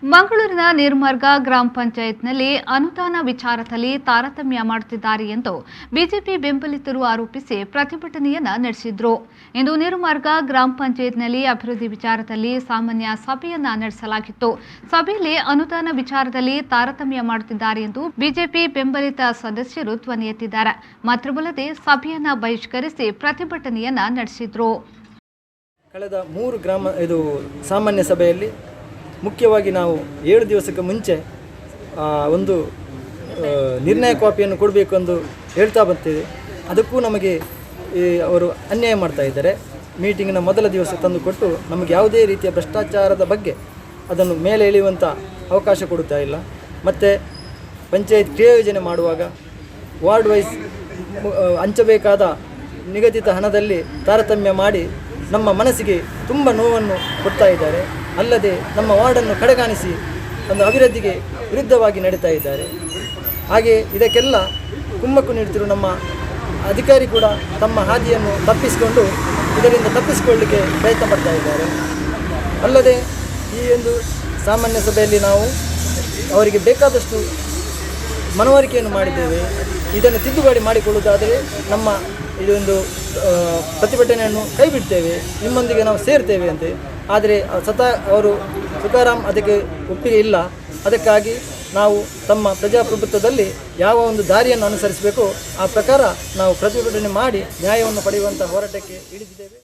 ಮಂಗಳೂರಿನ ನೀರ್ಮಾರ್ಗ ಗ್ರಾಮ ಪಂಚಾಯತ್ನಲ್ಲಿ ಅನುದಾನ ವಿಚಾರದಲ್ಲಿ ತಾರತಮ್ಯ ಮಾಡುತ್ತಿದ್ದಾರೆ ಎಂದು ಬಿಜೆಪಿ ಬೆಂಬಲಿತರು ಆರೋಪಿಸಿ ಪ್ರತಿಭಟನೆಯನ್ನ ನಡೆಸಿದರು. ಇಂದು ನೀರ್ಮಾರ್ಗ ಗ್ರಾಮ ಪಂಚಾಯತ್ನಲ್ಲಿ ಅಭಿವೃದ್ಧಿ ವಿಚಾರದಲ್ಲಿ ಸಾಮಾನ್ಯ ಸಭೆಯನ್ನ ನಡೆಸಲಾಗಿತ್ತು. ಸಭೆಯಲ್ಲಿ ಅನುದಾನ ವಿಚಾರದಲ್ಲಿ ತಾರತಮ್ಯ ಮಾಡುತ್ತಿದ್ದಾರೆ ಎಂದು ಬಿಜೆಪಿ ಬೆಂಬಲಿತ ಸದಸ್ಯರು ಧ್ವನಿ ಎತ್ತಿದ್ದಾರೆ. ಮಾತ್ರವಲ್ಲದೆ ಸಭೆಯನ್ನ ಬಹಿಷ್ಕರಿಸಿ ಪ್ರತಿಭಟನೆಯನ್ನ ನಡೆಸಿದರು. ಕಳೆದ 3 ಸಾಮಾನ್ಯ ಸಭೆಯಲ್ಲಿ ಮುಖ್ಯವಾಗಿ ನಾವು 7 ದಿವಸಕ್ಕೆ ಮುಂಚೆ ಒಂದು ನಿರ್ಣಯ ಕಾಪಿಯನ್ನು ಕೊಡಬೇಕು ಎಂದು ಹೇಳ್ತಾ ಬರ್ತೀವಿ. ಅದಕ್ಕೂ ನಮಗೆ ಅವರು ಅನ್ಯಾಯ ಮಾಡ್ತಾ ಇದ್ದಾರೆ. ಮೀಟಿಂಗಿನ ಮೊದಲ ದಿವಸ ತಂದು ಕೊಟ್ಟು ನಮಗೆ ಯಾವುದೇ ರೀತಿಯ ಭ್ರಷ್ಟಾಚಾರದ ಬಗ್ಗೆ ಅದನ್ನು ಮೇಲೆ ಎಳೆಯುವಂಥ ಅವಕಾಶ ಕೊಡುತ್ತಾ ಇಲ್ಲ. ಮತ್ತು ಪಂಚಾಯತ್ ಕ್ರಿಯಾಯೋಜನೆ ಮಾಡುವಾಗ ವಾರ್ಡ್ ವೈಸ್ ಹಂಚಬೇಕಾದ ನಿಗದಿತ ಹಣದಲ್ಲಿ ತಾರತಮ್ಯ ಮಾಡಿ ನಮ್ಮ ಮನಸ್ಸಿಗೆ ತುಂಬ ನೋವನ್ನು ಕೊಡ್ತಾ ಇದ್ದಾರೆ. ಅಲ್ಲದೆ ನಮ್ಮ ವಾರ್ಡನ್ನು ಕಡೆಗಾಣಿಸಿ ಒಂದು ಅಭಿವೃದ್ಧಿಗೆ ವಿರುದ್ಧವಾಗಿ ನಡೀತಾ ಇದ್ದಾರೆ. ಹಾಗೆ ಇದಕ್ಕೆಲ್ಲ ಕುಮ್ಮಕ್ಕು ನೀಡುತ್ತಿರುವ ನಮ್ಮ ಅಧಿಕಾರಿ ಕೂಡ ತಮ್ಮ ಹಾದಿಯನ್ನು ತಪ್ಪಿಸಿಕೊಂಡು ಇದರಿಂದ ತಪ್ಪಿಸಿಕೊಳ್ಳಲಿಕ್ಕೆ ಪ್ರಯತ್ನ ಪಡ್ತಾ ಇದ್ದಾರೆ. ಅಲ್ಲದೆ ಈ ಒಂದು ಸಾಮಾನ್ಯ ಸಭೆಯಲ್ಲಿ ನಾವು ಅವರಿಗೆ ಬೇಕಾದಷ್ಟು ಮನವರಿಕೆಯನ್ನು ಮಾಡಿದ್ದೇವೆ. ಇದನ್ನು ತಿದ್ದುಪಡಿ ಮಾಡಿಕೊಳ್ಳುವುದಾದರೆ ನಮ್ಮ ಇದೊಂದು ಪ್ರತಿಭಟನೆಯನ್ನು ಕೈ ಬಿಡ್ತೇವೆ, ನಿಮ್ಮೊಂದಿಗೆ ನಾವು ಸೇರ್ತೇವೆ ಅಂತೆ. ಆದರೆ ಅವರು ತುಕಾರಾಮ್ ಅದಕ್ಕೆ ಒಪ್ಪಿಗೆ ಇಲ್ಲ. ಅದಕ್ಕಾಗಿ ನಾವು ತಮ್ಮ ಪ್ರಜಾಪ್ರಭುತ್ವದಲ್ಲಿ ಯಾವ ಒಂದು ದಾರಿಯನ್ನು ಅನುಸರಿಸಬೇಕು ಆ ಪ್ರಕಾರ ನಾವು ಪ್ರತಿಭಟನೆ ಮಾಡಿ ನ್ಯಾಯವನ್ನು ಪಡೆಯುವಂಥ ಹೋರಾಟಕ್ಕೆ ಇಳಿದಿದ್ದೇವೆ.